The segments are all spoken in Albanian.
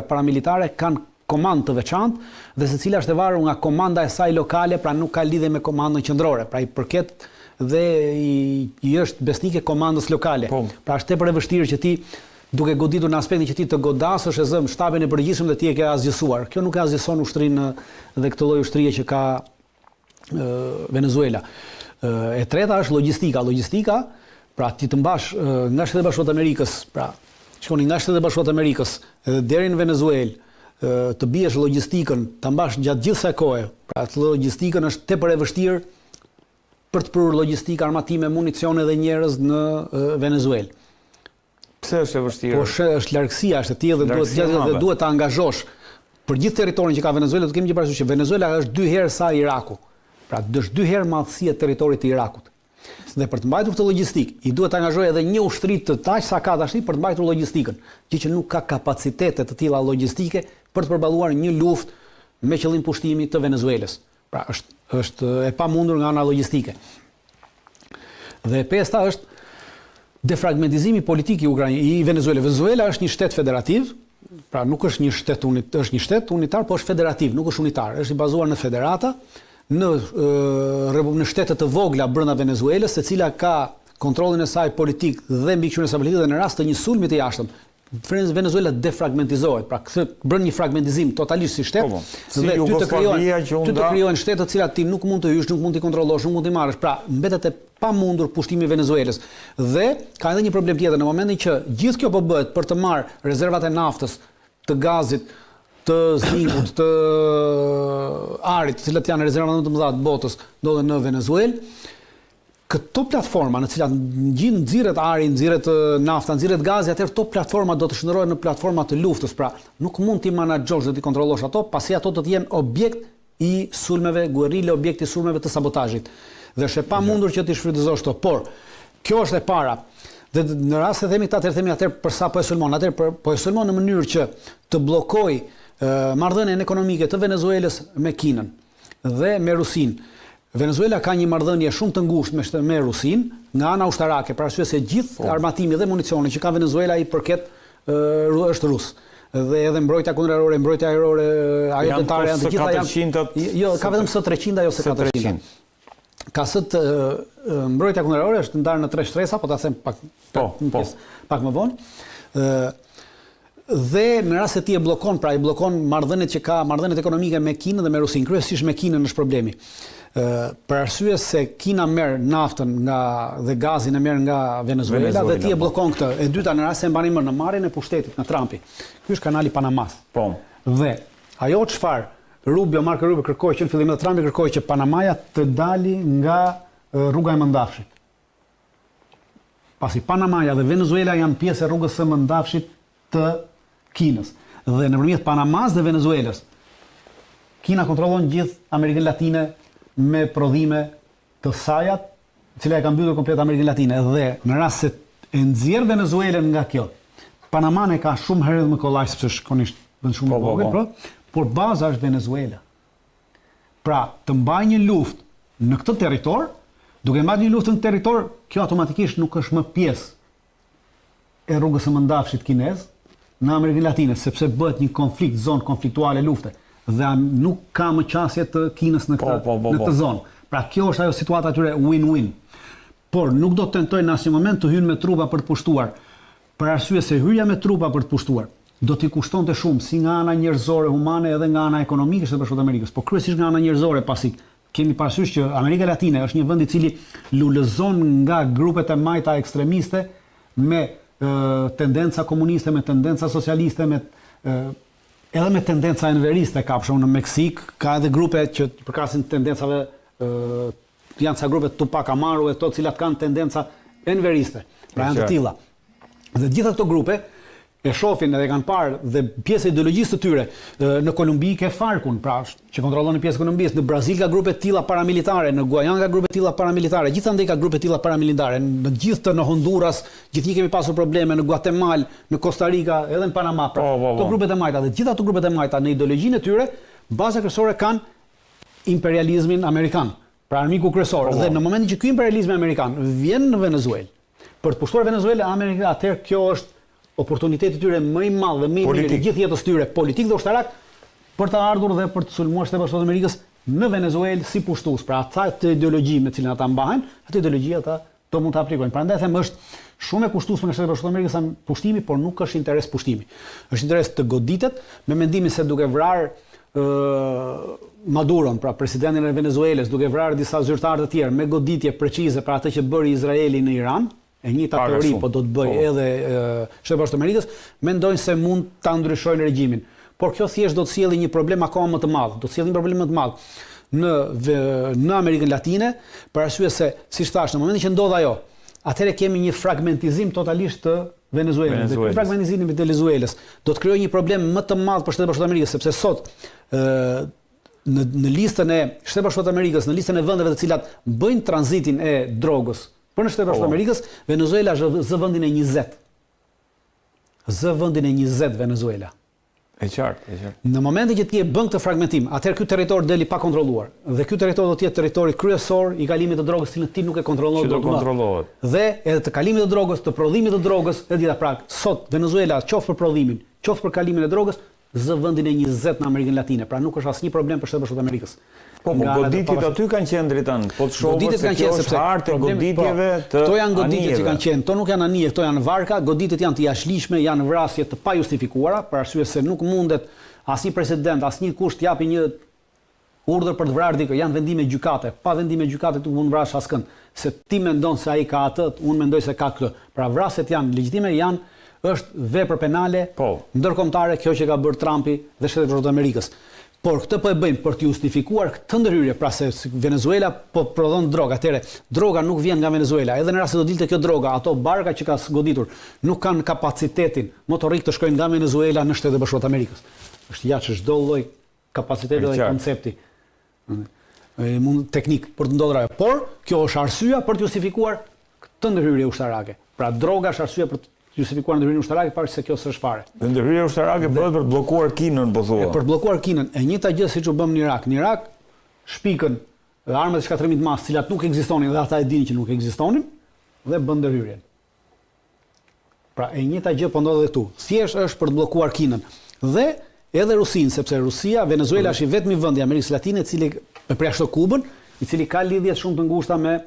paramilitare kanë komandë të veçantë dhe secila është e varur nga komanda e saj lokale, pra nuk ka lidhje me komandën qendrore, pra i përket dhe i është besnik e komandës lokale. Pra është tepër e vështirë që ti duke goditur në aspektin që ti të godasësh e zëm shtabin e përgjithshëm dhe ti e ke azgjësuar. Kjo nuk e azgjëson ushtrinë dhe këtë lloj ushtrie që ka Venezuela. E treta është logjistika. Logjistika, pra ti të mbash nga Shtetet e Bashkuara të Amerikës, pra shkoni nga Shtetet e Bashkuara të Amerikës deri në Venezuelë, të biesh logjistikën, ta mbash gjatë gjithë kësaj kohe. Pra logjistikën është tepër e vështirë për të prurë logjistikë, armatime, municione dhe njerëz në Venezuelë. Pse është e vështirë? Po është largësia, është e tillë dhe duhet të angazhosh për gjithë territorin që ka Venezuela, do të kemi një parasysh që Venezuela është 2 herë sa Iraku. Pra është 2 herë madhësia e territorit të Irakut. Dhe për të mbajtur këtë logjistikë, i duhet të angazhojë edhe një ushtri të taq sa ka tash për të mbajtur logjistikën, që nuk ka kapacitete të tilla logjistike për të përballuar një luftë me qëllim pushtimi të Venezuelës. Pra është e pamundur nga ana logjistike. Dhe e pesta është defragmentizimi politik i Venezuelës. Venezuela është një shtet federativ, pra nuk është një shtet është një shtet unitar, por është federativ, nuk është unitar, është i bazuar në federata, në shtete të vogla brenda Venezuelës, secila ka kontrollin e saj politik dhe mbikëqyrjen e saj politike dhe në rast të një sulmi të jashtëm, Venezuela defragmentizohet, pra bën një fragmentizim totalisht si shtet, dhe ty të krijojnë shtete të cilat ti nuk mund të hysh, nuk mund të kontrollosh, nuk mund të marrësh, pra mbetet e pamundur pushtimi i Venezuelës. Dhe ka edhe një problem tjetër, në momentin që gjithë kjo po bëhet për të marrë rezervat e naftës, të gazit, të zinkut, të arit, të cilat janë rezervat më të mëdha të botës, ndodhen në Venezuelë. Këto platforma në cilat nxirret ari, nxirret nafta, nxirret gazi, atëherë këto platforma do të shndërrohen në platforma të luftës, pra nuk mund ti menaxhosh dhe ti kontrollosh ato, pasi ato do të jenë objekt i sulmeve guerrille, objekt i sulmeve të sabotazhit. Dhe është e pamundur që ti shfrytëzosh këto, por kjo është e para. Dhe në rast se themi atëherë për sa po e sulmon, atëherë po e sulmon në mënyrë që të bllokojë marrëdhënien ekonomike të Venezuelës me Kinën dhe me Rusinë. Venezuela ka një marrëdhënie shumë të ngushtë me Rusinë, nga ana ushtarake, për arsye se gjithë armatimi dhe municioni që ka Venezuela i përket është rus. Dhe edhe mbrojtja kundërorë, mbrojtja ajrore, ajo dentare janë të gjitha janë. Jo, ka vetëm S-300 ajo S-400. Ka mbrojtja kundërorë është ndarë në 3 shtresa, po ta them pak më vonë. Dhe në rast se ti e bllokon, pra i bllokon marrëdhëniet që ka, marrëdhëniet ekonomike me Kinën dhe me Rusinë, kryesisht me Kinën është problemi. Për arsye se Kina merr naftën dhe gazin e merr nga Venezuela dhe ti e bllokon këtë. E dyta, në rast se mbani më në marrjen e pushtetit nga Trumpi. Ky është kanali Panamas. Po. Dhe ajo çfarë Marco Rubio kërkoi që në fillim të Trumpi kërkoi që Panamaja të dali nga rruga e Mëndafshit. Pasi Panamaja dhe Venezuela janë pjesë e rrugës së Mëndafshit të Kinës. Dhe nëpërmjet Panamas dhe Venezuelës, Kina kontrollon gjithë Amerikën Latine me prodhime të sajat, cila e ka mbytur komplet Amerikën Latine. Dhe në rast se e nxjerr Venezuelën nga kjo, Panama e ka shumë herë më kollaj sepse shkonisht bën shumë vogël, por baza është Venezuela. Pra, të mbajë një luftë në këtë territor, duke mbajtur një luftë në territor, kjo automatikisht nuk është më pjesë e rrugës së Mëndafshit kinez në Amerikën Latine, sepse bëhet një konflikt, zonë konfliktuale lufte. Dhe nuk ka më qasje të Kinës në këtë zonë. Pra kjo është ajo situata atyre win-win. Por nuk do të tentojnë në asnjë moment të hyjnë me trupa për të pushtuar. Për arsye se hyrja me trupa për të pushtuar do t'i kushtonte shumë si nga ana njerëzore, humane edhe nga ana ekonomike të Bashkuara të Amerikës, por kryesisht nga ana njerëzore, pasi kemi parasysh që Amerika Latine është një vend i cili lulëzon nga grupet e majta ekstremiste me tendenca komuniste, me tendenca socialiste, edhe me tendenca enveriste, ka për shembull në Meksik, ka edhe grupe që përkasin tendencave, janë ca grupe Tupac Amaru e to, cilat kanë tendenca enveriste, pra janë të tilla. Dhe gjitha këto grupe e shohin edhe kanë parë dhe pjesë e ideologjisë të tyre. Në Kolumbi ke Farkun, pra që kontrollon një pjesë e ekonomisë, në Brazil ka grupe të tilla paramilitare, në Guajana ka grupe të tilla paramilitare, gjithandaj ka grupe të tilla paramilitare, në gjithë në Honduras, gjithnjë kemi pasur probleme, në Guatemala, në Costa Rica, edhe në Panama, pra. Këto grupet e majta dhe gjitha ato grupet e majta në ideologjinë e tyre, baza kryesore kanë imperializmin amerikan, pra armiku kryesor. Dhe në momentin që ky imperializmi amerikan vjen në Venezuelë, për të pushtuar Venezuelën, atëherë kjo është oportuniteti tyre më i madh dhe më i mirë gjithë jetës tyre politik dhe ushtarak për të ardhur dhe për të sulmuar Shtetet Bashkuara të Amerikës në Venezuelë si pushtues. Pra atë ideologji me cilën ata mbahen, atë ideologji ata do mund ta aplikojnë. Prandaj them është shumë e kushtueshme nga Shtetet Bashkuara të Amerikës pushtimi, por nuk është interes pushtimi. Është interes të goditet me mendimin se duke vrarë Maduron, pra presidentin e Venezuelës, duke vrarë disa zyrtarë të tjerë me goditje precize për atë që bëri Izraeli në Iran, e njëjta teori po do të bëjë edhe Shtetet Bashkuara të Amerikës, mendojnë se mund ta ndryshojnë regjimin. Por kjo thjesht do të sjellë një problem akoma më të madh, do të sjellë një problem më të madh në Amerikën Latine, për arsye se, siç thash, në momentin që ndodh ajo, atëherë kemi një fragmentizim totalisht të Venezuelës. Dhe ky fragmentizim i Venezuelës do të krijojë një problem më të madh për Shtetet Bashkuara të Amerikës, sepse sot në listën e Shtetet Bashkuara të Amerikës, në listën e vendeve të cilat bëjnë tranzitin e drogës për në Shtetet Bashkuara të Amerikës, Venezuela është zë vendin e 20. Zë vendin e 20 Venezuela. E qartë. Në momentin që ti e bën këtë fragmentim, atëherë ky territor deli pa kontrolluar. Dhe ky territor do të jetë territori kryesor i kalimit të drogës, cilën ti nuk e kontrollon dot. Dhe edhe të kalimit të drogës, të prodhimit të drogës, e dita pra, sot Venezuela qoftë për prodhimin, qoftë për kalimin e drogës, zë vendin e 20 në Amerikën Latine. Pra nuk është asnjë problem për Shtetet Bashkuara të Amerikës. Po goditit aty kanë qenë dritan. Po të shohë se kjo është hartë e goditjeve të Këto janë goditjet që kanë qenë, këto nuk janë anije, këto janë varka, goditjet janë të jashtëligjshme, janë vrasje të pajustifikuara, për arsye se nuk mundet asnjë president, asnjë kush të japë një urdhër për të vrarë dikë, janë vendime gjykate, pa vendime gjykate nuk mund vrash askënd. Se ti mendon se ai ka atë, unë mendoj se ka këtë. Pra vrasjet janë legjitime, është vepër penale ndërkombëtare kjo që ka bërë Trumpi dhe Shtetet Bashkuara të Amerikës. Por këtë po e bëjmë për të justifikuar këtë ndërhyrje, pra se Venezuela po prodhon drogë. Atëre, droga nuk vjen nga Venezuela. Edhe në rast se do dilte kjo droga, ato barka që ka goditur nuk kanë kapacitetin motorik të shkojnë nga Venezuela në Shtetet Bashkuara të Amerikës. Është jashtë çdo lloj kapaciteti dhe koncepti. Mund teknik për të ndodhur ajo. Por kjo është arsyeja për të justifikuar këtë ndërhyrje ushtarake. Pra droga është arsyeja për të justifikuar ndërhyrjen ushtarake, pavarësisht se kjo s'është fare. Ndërhyrja ushtarake bëhet për të bllokuar Kinën, po thua. Për të bllokuar Kinën, e njëjta gjë siç u bëm në Irak. Në Irak shpikën armët e shkatrimit mas, cilat nuk ekzistonin dhe ata e dinin që nuk ekzistonin dhe bën ndërhyrjen. Pra e njëjta gjë po ndodh edhe këtu. Thjesht është për të bllokuar Kinën. Dhe edhe Rusinë, sepse Venezuela është i vetmi vend i Amerikës Latine i cili e përjashton Kubën, i cili ka lidhje shumë të ngushta me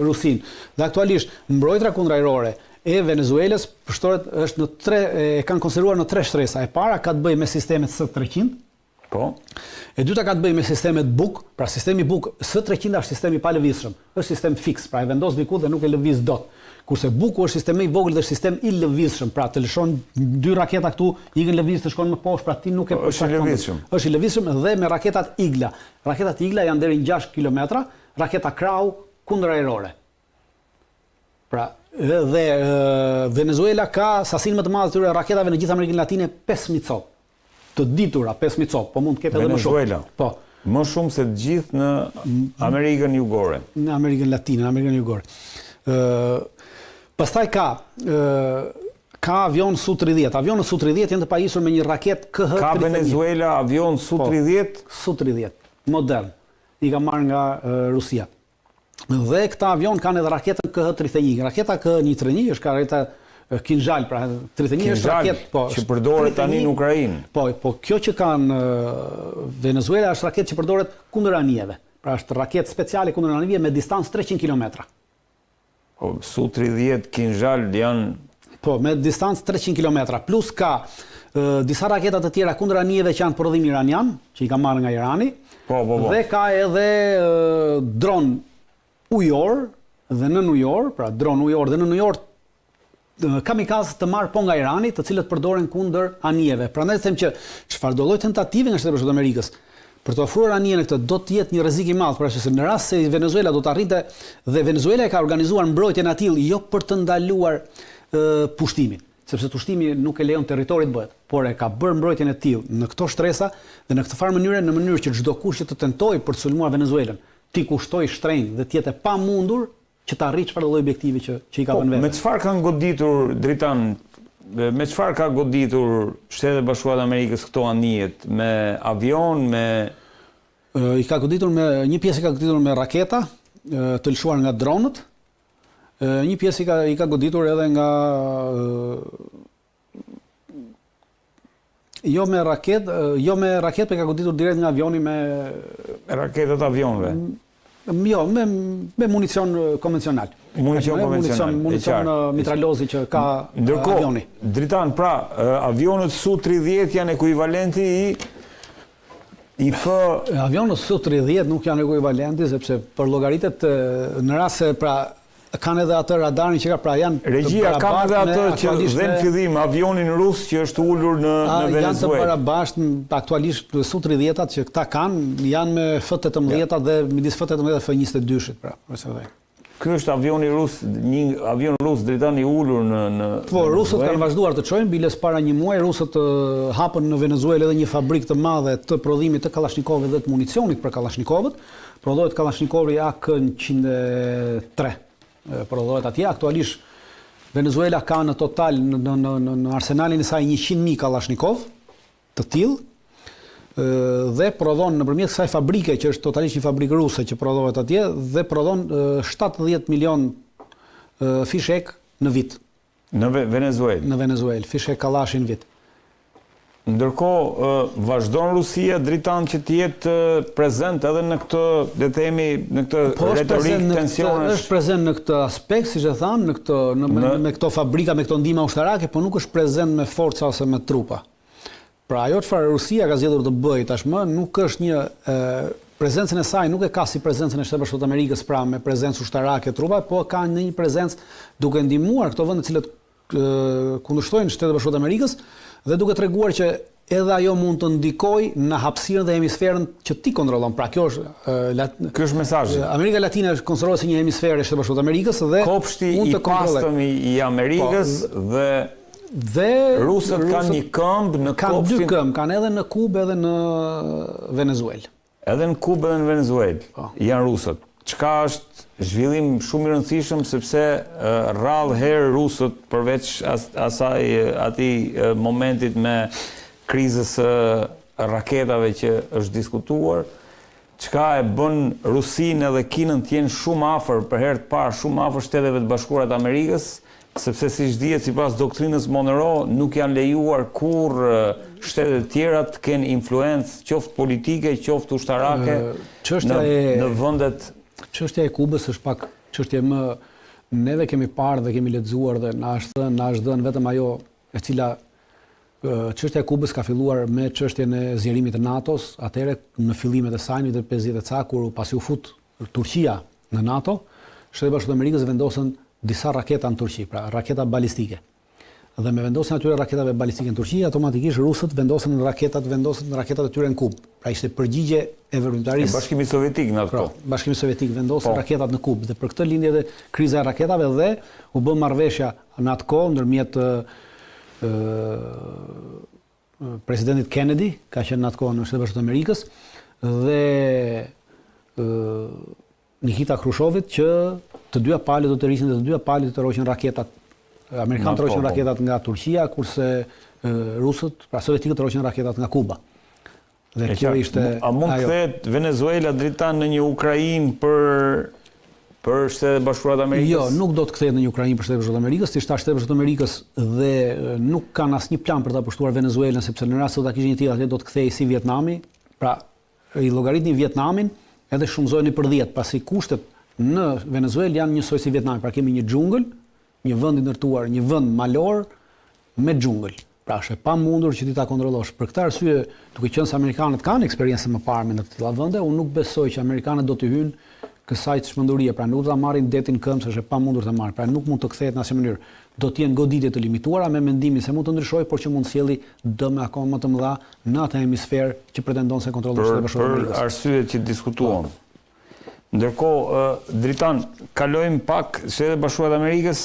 Rusinë. Dhe aktualisht mbrojtja kundërajrore e Venezuelës është në e kanë konsideruar në 3 shtresa. E para ka të bëjë me sistemet S-300. Po. E dyta ka të bëjë me sistemet buk. Pra sistemi buk S-300 është sistemi pa lëvizshëm. Është sistem fiks, pra e vendos diku dhe nuk e lëviz dot. Kurse buku është sistem i vogël dhe është sistem i lëvizshëm. Pra të lëshon 2 raketa këtu, ikën lëviz të shkon më poshtë, pra ti nuk e është i lëvizshëm. Është i lëvizshëm dhe me raketat Igla. Raketat Igla janë deri në 6 kilometra, raketa Krau kundërajrore. Pra dhe Venezuela ka sasinë më të madhe të tyre raketave në gjithë Amerikën Latine 5000 cop. Të ditura 5000 cop, po mund të ketë edhe më shumë. Venezuela. Po. Më shumë se të gjithë në Amerikën Jugore. Në Amerikën Latine, në Amerikën Jugore. Pastaj ka avion Su-30. Avionët Su-30 janë të pajisur me një raketë KH-31. Ka Venezuela avion Su-30? Su-30, modern. I ka marrë nga Rusia. Dhe këta avion kanë edhe raketën KH-31. Raketa KH-131 është raketa Kinjal, pra 31 është raketë që përdoret tani në Ukrainë. Po kjo që kanë Venezuela është raketë që përdoret kundër anijeve. Pra është raketë speciale kundër anijeve me distancë 300 km. Po Su-30 Kinjal janë me distancë 300 km, plus ka disa raketa të tjera kundër anijeve që janë prodhim iranian, që i ka marrë nga Irani. Dhe ka edhe dron ujor dhe në ujor, pra dron ujor dhe në ujor kamikazë të marrë po nga Irani, të cilët përdoren kundër anijeve. Prandaj them që çfarë do lloj tentative nga Shtetet Bashkuara të Amerikës për të ofruar anijen e këtë do të jetë një rrezik i madh, por se në rast se Venezuela do të arrinte dhe Venezuela e ka organizuar mbrojtjen aty jo për të ndaluar pushtimin, sepse pushtimi nuk e lejon territorit bëhet, por e ka bërë mbrojtjen e tillë në këto shtresa dhe në këtë farë mënyrë, në mënyrë që çdo kush që të tentojë për të sulmuar Venezuelën ti kushtoj shtrenjtë dhe të jetë pamundur që të arrijë çfarë lloj objektivi që i ka vënë vetë. Me çfarë kanë goditur dritan, me çfarë ka goditur Shtetet Bashkuara të Amerikës këto anijet? Me avion, i ka goditur me një pjesë ka goditur me raketa të lëshuar nga dronët Një pjesë i ka goditur edhe nga jo me raket, për ka goditur direkt nga avioni me raketat avionëve. Jo, me municion konvencional. Municion mitralozi që ka avioni. Dritan, pra, avionët Su-30 janë ekuivalenti Avionët Su-30 nuk janë ekuivalenti, sepse për llogaritet në rast se pra kanë edhe atë radarin që ka pra janë Regjia kanë edhe atë që dhe në fillim avionin rus që është ulur në Venezuelë. Janë të barabashtë aktualisht Su-30-at që këta kanë janë me F-18 dhe midis F-18 dhe F-22-shit pra. Ky është avioni rus, një avion rus Dritan i ulur në Po, rusët kanë vazhduar të çojnë, biles para një muaji rusët hapën në Venezuelë edhe një fabrikë të madhe të prodhimit të Kalashnikovit dhe të municionit për Kalashnikovët. Prodhohet Kalashnikov AK-103. Prodhohet atje. Aktualisht Venezuela ka në total në arsenalin e saj 100.000 Kalashnikov të tillë dhe prodhon nëpërmjet kësaj fabrike që është totalisht një fabrikë ruse që prodhohet atje dhe prodhon 70 milion fishek në vit. Në Venezuelë. Në Venezuelë, fishek kallashi në vit. Ndërkohë vazhdon Rusia Dritan që të jetë prezent edhe në këtë, le të themi, në këtë retorik tensionesh. Është prezent në këtë aspekt, siç e tham, me këto fabrika, me këto ndihma ushtarake, por nuk është prezent me forca ose me trupa. Pra ajo çfarë Rusia ka zgjedhur të bëjë tashmë nuk është një prezencën e saj nuk e ka si prezencën e Shtetit Bashkuar të Amerikës pra me prezencë ushtarake trupa, po ka një prezencë duke ndihmuar këto vende të cilët kundërshtojnë Shtetit Bashkuar të Amerikës dhe duke treguar që edhe ajo mund të ndikojë në hapësirën dhe hemisferën që ti kontrollon. Pra kjo është mesazhi. Amerika Latine konsiderohet si një hemisferë e Shtetit Bashkuar të Amerikës dhe kopshti i pastëm i Amerikës dhe rusët kanë një këmbë në kopshtin. Kanë dy këmbë, kanë edhe në Kubë edhe në Venezuelë. Edhe në Kubë edhe në Venezuelë janë rusët. Çka është zhvillim shumë i rëndësishëm sepse rrallë herë rusët përveç atij momentit me krizës raketave që është diskutuar, çka e bën Rusinë edhe Kinën të jenë shumë afër për herë të parë, shumë afër Shteteve të Bashkuara të Amerikës, sepse siç dihet sipas doktrinës Monroe nuk janë lejuar kurrë shtetet e tjera të kenë influencë qoftë politike, qoftë ushtarake në vendet. Çështja e Kubës është pak çështje më neve kemi parë dhe kemi lexuar dhe na është dhënë vetëm ajo e cila çështja e Kubës ka filluar me çështjen e zgjerimit të NATO-s, atëherë në fillimet e saj në 50 ca kur pasi u fut Turqia në NATO, Shtetet Bashkuara të Amerikës vendosën disa raketa në Turqi, pra raketa balistike. Dhe me vendosjen atyre raketave balistike në Turqi, automatikisht rusët vendosën raketat e tyre në Kubë. Pra ishte përgjigje e veprimtarisë. Bashkimit Sovjetik në ato. Bashkimi Sovjetik vendosën raketat në Kubë dhe për këtë lindi edhe kriza e raketave dhe u bë marrëveshja në atë kohë ndërmjet presidentit Kennedy, ka qenë në atë kohë në Shtetet Bashkuara të Amerikës, dhe Nikita Khrushchevit që të dyja palët do të rrisin dhe të dyja palët të roqin raketat. Amerikanët roqin raketat nga Turqia, kurse rusët, pra sovjetikët roqin raketat nga Kuba. Dhe kjo ishte a mund të kthehet Venezuela Dritan në një Ukrainë për Shtetet Bashkuara të Amerikës? Jo, nuk do të kthehet në një Ukrainë për Shtetet Bashkuara të Amerikës, si Shtetet Bashkuara të Amerikës dhe nuk kanë asnjë plan për ta pushtuar Venezuelën, sepse në rast se do ta kishin një tillë atje do të kthehej si Vietnami, pra i llogaritni Vietnamin edhe shumëzojnë për 10, pasi kushtet në Venezuelë janë njësoj si Vietnami, pra kemi një xhungël, një vend i ndërtuar, një vend malor me xhungël. Pra është e pamundur që ti ta kontrollosh. Për këtë arsye, duke qenë se amerikanët kanë eksperiencë më parë me në të tilla vende, unë nuk besoj që amerikanët do të hyjnë kësaj çmendurie, pra nuk do ta marrin detin këmbë, se është e pamundur të marrin. Pra nuk mund të kthehet në asnjë mënyrë. Do të jenë goditje të limituara me mendimin se mund të ndryshojë, por që mund të sjellë dëme akoma më të mëdha në atë hemisferë që pretendon se kontrollon Shtetet Bashkuara të Amerikës. Për arsyet që diskutuam. Ndërkohë, Dritan, kalojmë pak Shtetet Bashkuara të Amerikës,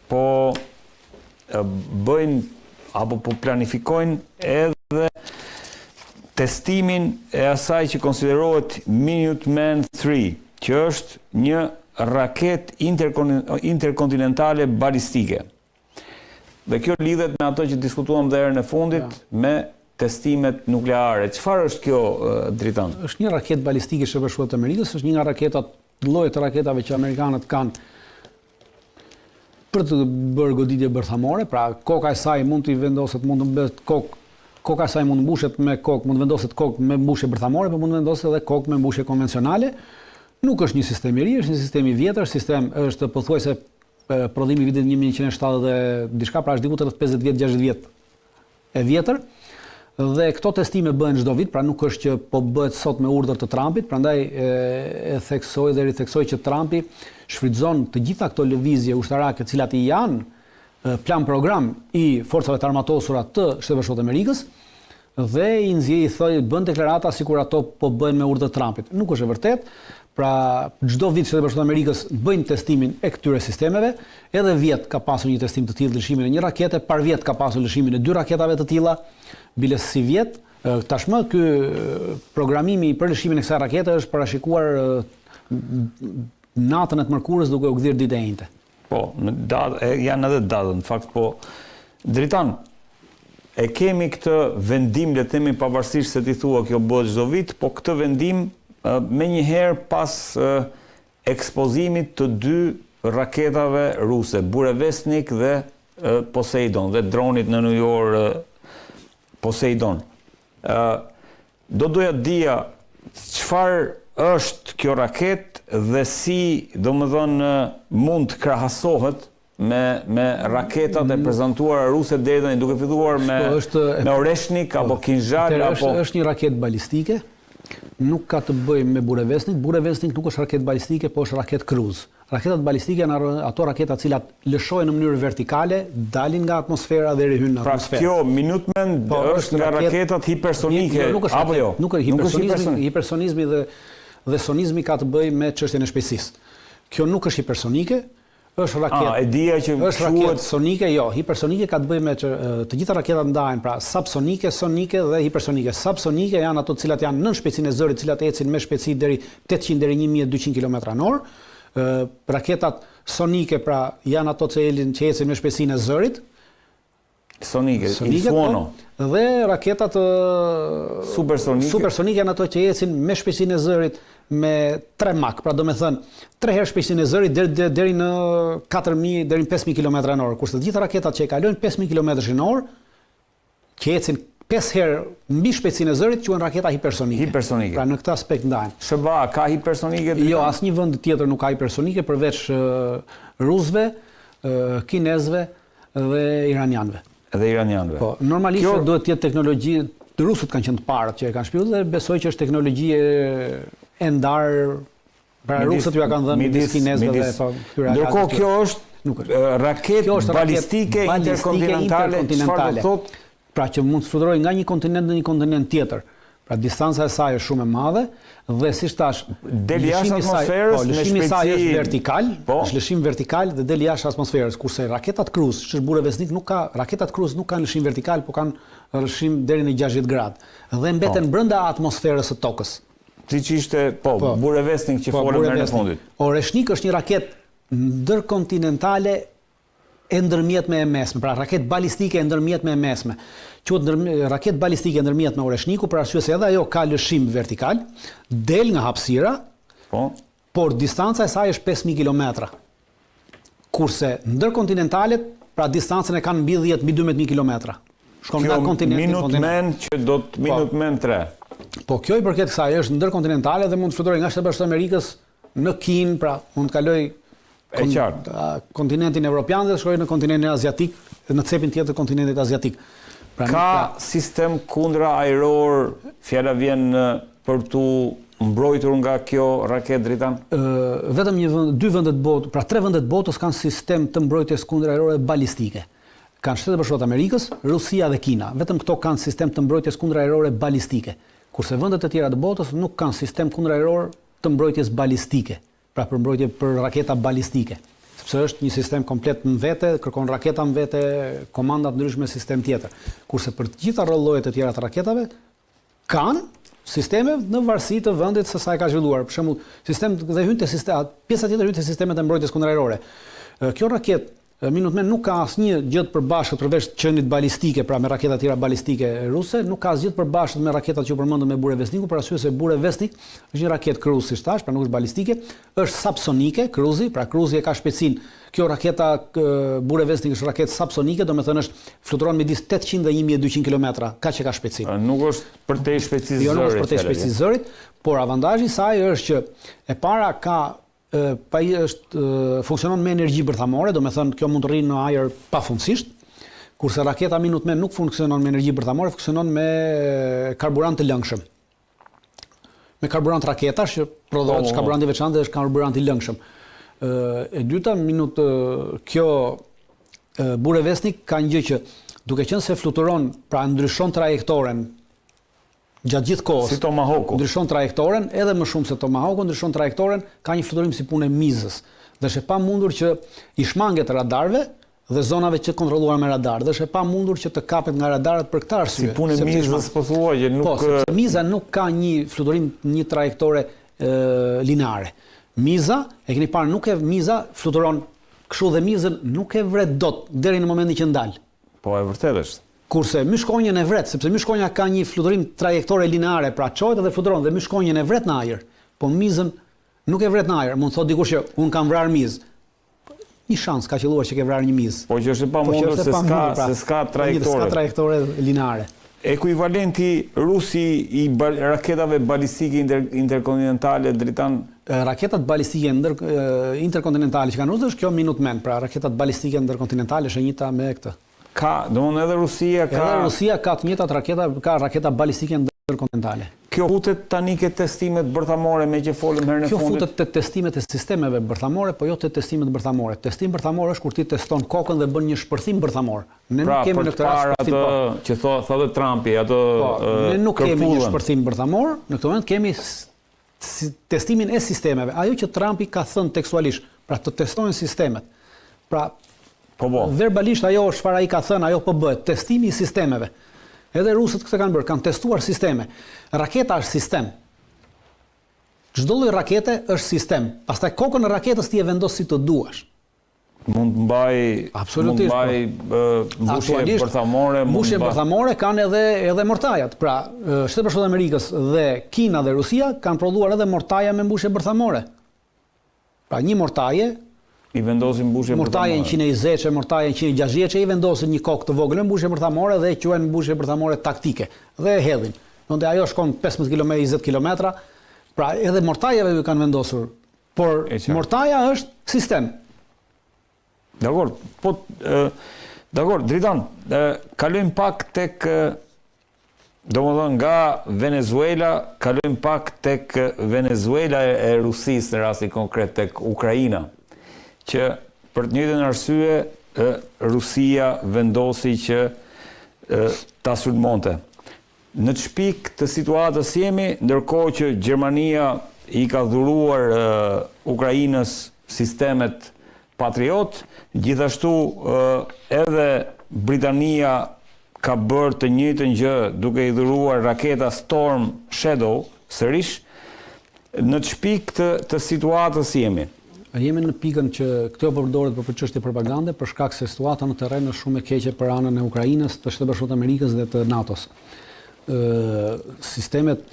po bëjnë apo po planifikojnë edhe testimin e asaj që konsiderohet Minuteman III, që është një raket interkontinentale balistike. Dhe kjo lidhet me ato që diskutuam dhe herën e fundit me testimet nukleare. Çfarë është kjo, Dritan? Është një raket balistike e Shtetit Bashkuar të Amerikës, është një nga llojet e raketave që amerikanët kanë për të bërë goditje bërthamore, pra koka e saj mund të vendoset, mund të bëhet koka e saj mund të mbushet me kokë, mund të vendoset kokë me mbushje bërthamore, por mund të vendoset edhe kokë me mbushje konvencionale. Nuk është një sistem i ri, është një sistem i vjetër, sistem është pothuajse prodhimi i vitit 1970 dhe diçka, pra është diku të 50 vjet, 60 vjet e vjetër. Dhe këto testime bëhen çdo vit, pra nuk është që po bëhet sot me urdhër të Trumpit, prandaj e theksoj dhe ritheksoj që Trumpi shfrytëzon të gjitha këto lëvizje ushtarake, të cilat i janë plan program i forcave të armatosura të Shtetet Bashkuara të Amerikës, dhe i thoi bën deklarata sikur ato po bëhen me urdhër të Trumpit. Nuk është e vërtet. Pra çdo vit Shtetet Bashkuara të Amerikës bëjnë testimin e këtyre sistemeve, edhe vjet ka pasur një testim të tillë, lëshimin e një rakete, par vjet ka pasur lëshimin e 2 raketave të tilla, bile si vjet. Tashmë ky programimi për lëshimin e kësaj rakete është parashikuar natën e të mërkurës duke u gdhir ditë e njëjtë. Po, janë edhe datën, në fakt po. Dritan, e kemi këtë vendim, le të themi pavarësisht se ti thua kjo bëhet çdo vit, po këtë vendim me njëherë pas ekspozimit të 2 raketave ruse, Burevestnik dhe Poseidon, dhe dronit në New York Poseidon. Do doja dija çfarë është kjo raket dhe si, domethënë, mund të krahasohet me raketat e prezantuara ruse deri tani, duke filluar me Oreshnik apo Kinjal apo është një raketë balistike. Nuk ka të bëjë me Burevestnik. Burevestnik nuk është raketë balistike, po është raketë kruz. Raketat balistike janë ato raketa të cilat lëshohen në mënyrë vertikale, dalin nga atmosfera dhe rihyjnë në atmosferë. Pra kjo Minuteman është nga raketat hipersonike apo jo? Nuk është hipersonizmi dhe sonizmi ka të bëjë me çështjen e shpejtësisë. Kjo nuk është hipersonike. Është raketë. E dija që është raketë sonike, jo, hipersonike ka të bëjë me të gjitha raketat ndahen, pra subsonike, sonike dhe hipersonike. Subsonike janë ato të cilat janë nën shpejtësinë e zërit, të cilat ecin me shpejtësi deri 800 deri 1200 km/h. Raketat sonike pra janë ato që ecin me shpejtësinë e zërit. Sonike, Insuono. Dhe raketat supersonike janë ato që ecin me shpejtësinë e zërit me 3 Mach, pra do me thënë 3 herë shpejtësinë e zërit deri në 4000 deri në 5000 km/h, kurse të gjitha raketat që e kalojnë 5000 km/h, që ecin 5 herë mbi shpejtësinë e zërit, quhen raketa hipersonike. Pra në këtë aspekt ndahen. SBA ka hipersonike? Jo, asnjë vend tjetër nuk ka hipersonike përveç rusëve, kinezëve dhe iranianëve. Po, normalisht duhet të jetë teknologji. Rusët kanë qenë të parët që e kanë shpjeguar dhe besoj që është teknologji e ndarë, pra rusët ju kanë dhënë midis kinezëve dhe po këtyre. Ndërkohë kjo është raketë balistike interkontinentale, çfarë do thotë? Pra që mund të fluturojë nga një kontinent në një kontinent tjetër. Pra distanca e saj është shumë e madhe dhe siç thash, del jashtë atmosferës me lëshimi i saj është shpejtësi vertikal, është lëshim vertikal dhe del jashtë atmosferës, kurse raketat kruz, që është Burevestnik, nuk ka, raketat kruz nuk kanë lëshim vertikal, por kanë lëshim deri në 60 gradë dhe mbeten brenda atmosferës së tokës. Siç ishte, Burevestnik që folëm herën e fundit. Oreshnik është një raketë ndërkontinentale e ndërmjetme e mesme, pra raketë balistike e ndërmjetme e mesme. Quhet raketë balistike e ndërmjetme Oreshniku, për arsye se edhe ajo ka lëshim vertikal, del nga hapësira, por distanca e saj është 5000 km. Kurse ndërkontinentalet, pra distancën e kanë mbi 12 km. Shkon nga kontinenti në kontinent. Minuteman që do të Minuteman 3. Po kjo i përket kësaj është ndërkontinentale dhe mund të fluturojë nga Shtetet Bashkuara të Amerikës në Kinë, pra mund të kalojë kontinentin evropian dhe shkojë në kontinentin aziatik, në cepin tjetër kontinentit aziatik. Ka sistem kundra ajror, fjala vjen për tu mbrojtur nga kjo raketë Dritan? Vetëm 2 vendet botë, pra 3 vendet botës kanë sistem të mbrojtjes kundra ajrore balistike. Kanë Shtetet Bashkuara të Amerikës, Rusia dhe Kina. Vetëm këto kanë sistem të mbrojtjes kundra ajrore balistike. Kurse vendet e tjera të botës nuk kanë sistem kundra ajror të mbrojtjes balistike. Pra për mbrojtje për raketa balistike. Sepse është një sistem komplet në vete, kërkon raketa në vete, komandat ndryshme sistem tjetër. Kurse për të gjitha llojet e tjera të raketave kanë sisteme në varësi të vendit se sa e ka zhvilluar. Për shembull, sistem dhe hyn te sistema, pjesa tjetër hyn te sistemet e mbrojtjes kundërajrore. Kjo raketë Minutemen nuk ka asnjë gjë të përbashkët përveç qeniet balistike, pra me raketa tjera balistike ruse, nuk ka asgjë të përbashkët me raketat që u përmendën me bure Vesniku, për arsye se bure Vesnik është një raketë cruise, si thash, pra nuk është balistike, është subsonike, cruzi, pra cruzi e ka shpejtësinë. Kjo raketa bure Vesnik është raketë subsonike, domethënë është fluturon midis 800 dhe 1200 km, kaq që ka shpejtësinë. Nuk është për te shpejtësisë zërit. Jo, nuk është për te shpejtësisë zërit, por avantazhi i saj është që e para ka funksionon me energji bërthamore, do me thënë kjo mund të rrinë në ajër pafundësisht, kurse raketa Minuteman nuk funksionon me energji bërthamore, funksionon me karburant të lëngshëm. Me karburant raketash, që prodhohet karburant i veçantë dhe është karburant i lëngshëm. E dyta, kjo bure Vesnik ka një gjë që duke qenë se fluturon, pra ndryshon trajektoren gjatë gjithë kohës. Si Tomahawku. Ndryshon trajektoren, edhe më shumë se Tomahawku, ndryshon trajektoren, ka një fluturim si punë e mizës. Dhe është e pamundur që i shmanget radarëve dhe zonave që kontrolluar me radar. Dhe është e pamundur që të kapet nga radarët për këtë arsye. Si punë e mizës po thua që nuk. Po, sepse miza nuk ka një fluturim, një trajektore lineare. Miza, e keni parë, miza fluturon kështu dhe mizën nuk e vret dot deri në momentin që ndal. Po, e vërtet është. Kurse myshkonjën e vret, sepse myshkonja ka një fluturim trajektore lineare, pra çohet dhe fluturon dhe myshkonjën e vret në ajër, po mizën nuk e vret në ajër. Mund të thotë dikush që un kam vrarë mizë. Një shans ka qelluar që ke vrarë një mizë. Po që është e pamundur se s'ka trajektore. S'ka trajektore lineare. Ekuivalenti rusi i raketave balistike interkontinentale dritan. Raketat balistike interkontinentale që kanë rusë është kjo Minuteman, pra raketat balistike interkontinentale është e njëjta me këtë. Edhe Rusia ka... Edhe Rusia ka të njëjtat raketa balistike interkontinentale. Kjo futet tani ke testimet bërthamore me që folëm herën e fundit? Kjo futet te testimet e sistemeve bërthamore, po jo te testimet bërthamore. Testim bërthamor është kur ti teston kokën dhe bën një shpërthim bërthamor. Ne nuk kemi në këtë rast shpërthim. Pra, që thotë Trumpi, ato ne nuk kemi një shpërthim bërthamor, në këtë moment kemi testimin e sistemeve. Ajo që Trumpi ka thënë tekstualisht, pra të testojnë sistemet. Pra, verbalisht ajo është çfarë ai ka thënë, ajo po bëhet, testimi i sistemeve. Edhe rusët këtë kanë bërë, kanë testuar sisteme. Raketa është sistem. Çdo lloj rakete është sistem. Pastaj kokën e raketës ti e vendos si të duash. Mund të mbaj mbushje bërthamore. Mbushje bërthamore kanë edhe mortajat. Pra, Shtetet Bashkuara të Amerikës dhe Kina dhe Rusia kanë prodhuar edhe mortaja me mbushje bërthamore. Pra, një mortaje i vendosin mbushje bërthamore. Mortaje 120, mortaje 160, i vendosin një kokë të vogël me mbushje bërthamore dhe quhen mbushje bërthamore taktike. Dhe e hedhin. Donde ajo shkon 15 km, 20 km. Pra, edhe mortajeve ju kanë vendosur. Por mortaja është sistem. Dakor, Dritan, kalojmë pak tek, domethënë nga Venezuela, kalojmë pak tek Venezuela e Rusisë në rastin konkret tek Ukraina, që për të njëjtën arsye Rusia vendosi që ta sulmonte. Në çpik të situatës jemi, ndërkohë që Gjermania i ka dhuruar Ukrainës sistemet Patriot, gjithashtu edhe Britania ka bërë të njëjtën gjë duke i dhuruar raketa Storm Shadow sërish. Në çpik të situatës jemi. Jemi në pikën që këto përdoret për çështje propagande, për shkak se situata në terren është shumë e keqe për anën e Ukrainës, të Shtetit Bashkuar të Amerikës dhe të NATO-s. Sistemet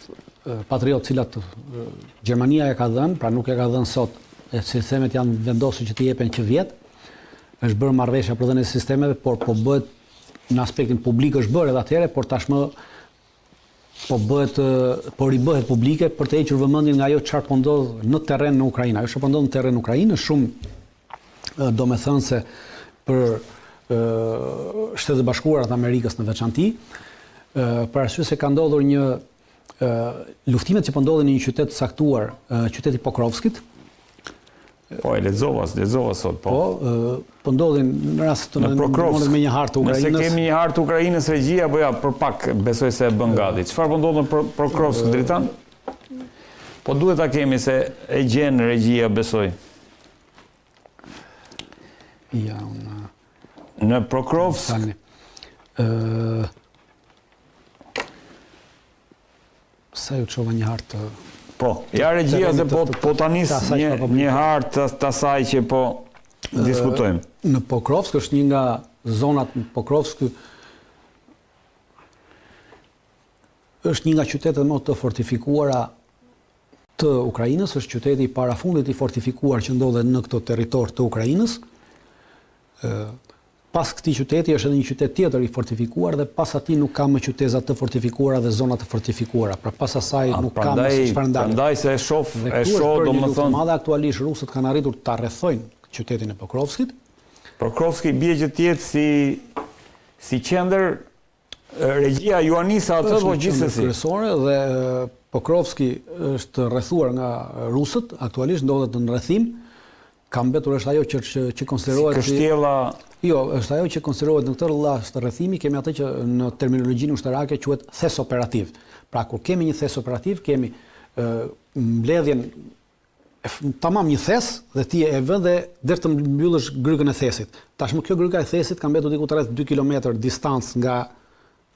Patriot, cilat Gjermania e ka dhënë, pra nuk e ka dhënë sot, sistemet janë vendosur që të jepen që vjet, është bërë marrëveshja për dhënien e sistemeve, por po bëhet në aspektin publik është bërë edhe atëherë, por tashmë po ribëhet publike për të hequr vëmendjen nga ajo çfarë po ndodh në terren në Ukrainë. Ajo çfarë po ndodh në terren në Ukrainë është shumë domethënse për Shtetet Bashkuara të Amerikës në veçantë, për arsye se ka ndodhur një luftimet që po ndodhin në një qytet të caktuar, qyteti Pokrovskit. Po, e lexova sot, po. Po ndodhin në rast të ndodhet me një hartë të Ukrainës. Nëse kemi një hartë të Ukrainës regjia, apo ja, për pak besoj se e bën gati. Çfarë po ndodh në Pokrovsk, Dritan? Po duhet ta kemi se e gjen regjia, besoj. Ja, në Pokrovsk. Sa ju çova një hartë. Po, ja regjia se po ta nis një hartë të asaj që po diskutojmë. Në Pokrovsk është një nga zonat në Pokrovsk është një nga qytetet më të fortifikuara të Ukrainës, është qyteti i parafundit i fortifikuar që ndodhet në këtë territor të Ukrainës. Pas këtij qyteti është edhe një qytet tjetër i fortifikuar dhe pas atij nuk ka më qyteza të fortifikuara dhe zona të fortifikuara. Pra pas asaj nuk ka më çfarë ndalë. Prandaj se e shoh domethënë madhe aktualisht rusët kanë arritur ta rrethojnë qytetin e Pokrovskit. Pokrovski bie që të jetë si qendër regjia Ioannisa atë po gjithsesi. Kryesore dhe Pokrovski është rrethuar nga rusët, aktualisht ndodhet në rrethim. Ka mbetur është ajo që konsiderohet kështjella. Jo, është ajo që konsiderohet në këtë rreth rrethimi, kemi atë që në terminologjinë ushtarake quhet thes operativ. Pra kur kemi një thes operativ, kemi mbledhjen tamam një thes dhe ti e vën dhe deri të mbyllësh grykën e thesit. Tashmë kjo gryka e thesit ka mbetur diku rreth 2 kilometër distancë nga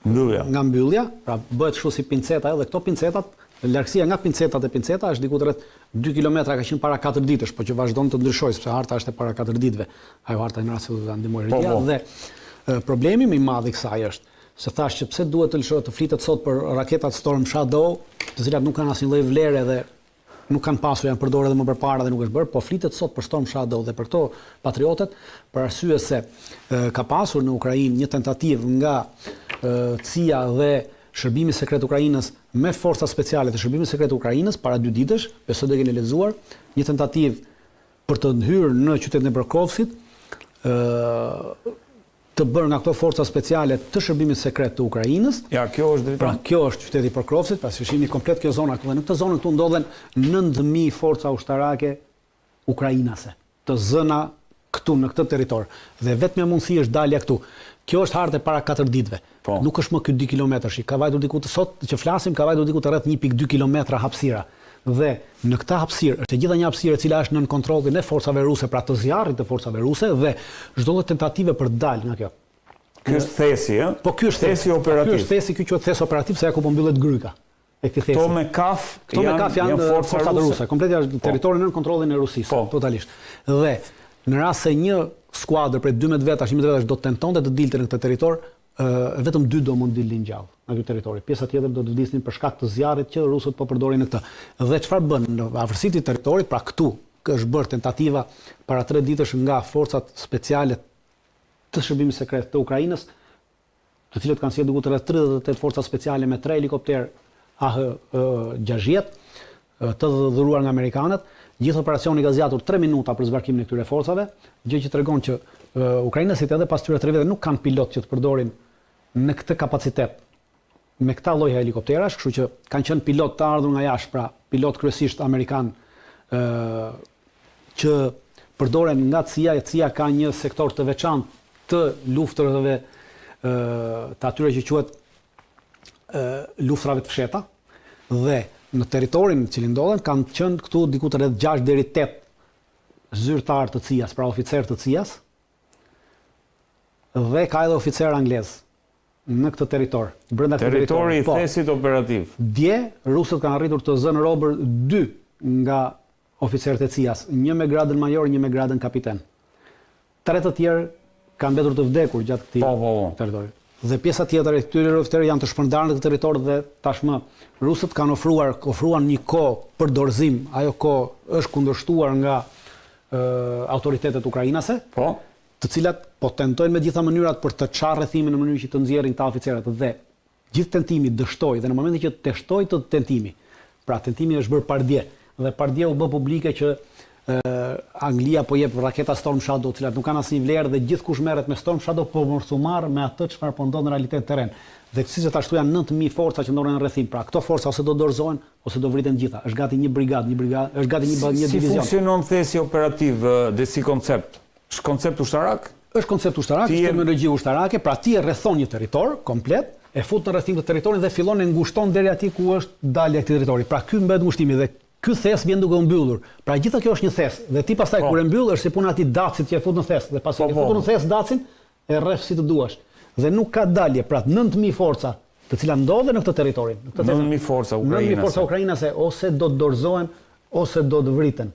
mbyllja, pra bëhet kështu si pinceta edhe këto pincetat, largësia nga pincetat e pinceta është diku rreth 2 kilometra, ka qenë para 4 ditësh, por që vazhdon të ndryshojë sepse harta është e para 4 ditëve. Ajo harta në rast se do ta ndihmojë regjia dhe problemi më i madh i kësaj është se thash që pse duhet të lëshohet të flitet sot për raketat Storm Shadow, të cilat nuk kanë asnjë lloj vlere dhe nuk kanë pasur, janë përdorur edhe më përpara dhe nuk është bërë, po flitet sot për Storm Shadow dhe për këto patriotet, për arsye se ka pasur në Ukrainë një tentativë nga CIA dhe Shërbimi sekret Ukrainës me forca speciale të Shërbimit sekret Ukrainës para 2 ditësh, besoj do e keni lexuar, një tentativë për të hyrë në qytetin e Pokrovskit, të bërë nga këto forca speciale të Shërbimit sekret të Ukrainës. Ja, kjo është drejt. Pra kjo është qyteti i Pokrovskit, pasi shihni komplet kjo zona këtu dhe në këtë zonë këtu ndodhen 9000 forca ushtarake ukrainase, të zëna këtu në këtë territor. Dhe vetëm mundësi është dalja këtu. Kjo është hartë para 4 ditëve. Nuk është më ky 2 kilometrash. Ka vajtur diku të sot që flasim, ka vajtur diku të rreth 1.2 kilometra hapësira. Dhe në këtë hapësirë është e gjitha një hapësirë e cila është nën kontrollin e forcave ruse, pra të zjarrit të forcave ruse dhe çdo lloj tentative për të dalë nga kjo. Ky është thesi, ëh? Po ky është thesi operativ. Ky është thesi, ky quhet thes operativ se ja ku po mbyllet gryka. E këtij thesi. Këto me kaf janë forcat ruse, komplet jashtë territorin nën kontrollin e Rusisë, totalisht. Dhe në rast se një skuadër prej 12 vetash, 11 vetash do të tentonte të dilte në këtë territor, vetëm 2 do mund dilnin gjallë nga ky territor. Pjesa tjetër do të vdisnin për shkak të zjarrit që rusët po përdorin në këtë. Dhe çfarë bën në afërsitë të territorit, pra këtu është bërë tentativa para 3 ditësh nga forcat speciale të Shërbimit sekret të Ukrainës, të cilët kanë sjellë diku rreth 38 forca speciale me 3 helikopter AH-60, të dhuruar nga amerikanët. Gjithë operacioni ka zgjatur 3 minuta për zbarkimin e këtyre forcave, gjë që tregon që ukrainësit edhe pas këtyre 3 viteve nuk kanë pilot që të përdorin në këtë kapacitet me këta lloj helikopterash, kështu që kanë qenë pilot të ardhur nga jashtë, pra pilot kryesisht amerikan që përdoren nga CIA. CIA ka një sektor të veçantë të luftërave të atyre që quhet luftrave të fsheta dhe në territorin në cilin ndodhen kanë qenë këtu diku të rreth 6 deri 8 zyrtar të CIA-s, pra oficer të CIA-s, dhe ka edhe oficer anglez në këtë territor, brenda këtij territori i thesit operativ. Dje rusët kanë arritur të zënë robër 2 nga oficerët e CIA-s, një me gradën major, një me gradën kapiten. 3 të tjerë kanë mbetur të vdekur gjatë këtij territori. Dhe pjesa tjetër e këtyre oficerëve janë të shpërndarë në këtë territor dhe tashmë rusët kanë ofruar një kohë për dorëzim. Ajo kohë është kundërshtuar nga autoritetet ukrainase, të cilat po tentojnë me gjitha mënyrat për të çarë rrethimin në mënyrë që të nxjerrin ta oficerët dhe gjithë tentimi dështoi dhe në momentin që teshtoi të tentimi. Pra tentimi është bërë pardje dhe pardje u bë publike që Anglia po jep raketa Storm Shadow, të cilat nuk kanë asnjë vlerë dhe gjithkush merret me Storm Shadow po morsumar me atë çfarë po ndodh në realitet terren. Dhe siç ashtu janë 9000 forca që ndodhen në rrethim. Pra këto forca ose do dorëzohen ose do vriten gjitha. Është gati një brigadë, është gati një divizion. Si funksionon thesi operativ dhe si koncept? Është koncept ushtarak? Është koncept ushtarak, është terminologji ushtarake, pra ti e rrethon një territor komplet, e fut në rrethim të territorit dhe fillon e ngushton deri aty ku është dalja e këtij territori. Pra ky mbet ngushtimi dhe ky thes vjen duke u mbyllur. Pra gjitha kjo është një thes dhe ti pastaj kur e mbyll është si puna e atij dacit që e fut në thes dhe pasi e fut në thes dacin e rref si të duash. Dhe nuk ka dalje, pra 9000 forca të cilat ndodhen në këtë territorin. 9000 forca ukrainase. 9000 forca ukrainase ose do të dorëzohen ose do të vriten.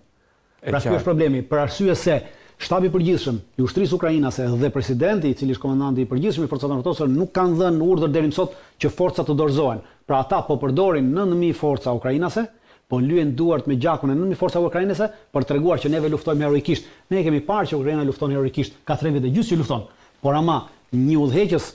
Pra ky është problemi, për arsye se Shtabi i përgjithshëm i ushtrisë ukrainase dhe presidenti, i cili është komandanti i përgjithshëm i forcave NATO-se, nuk kanë dhënë urdhër deri më sot që forcat të dorëzohen. Pra ata po përdorin 9000 forca ukrainase, po lyen duart me gjakun e 9000 forcave ukrainase për treguar që neve luftojmë heroikisht. Ne kemi parë që Ukraina lufton heroikisht, ka 3 vjet e gjysmë që lufton. Por ama një udhëheqës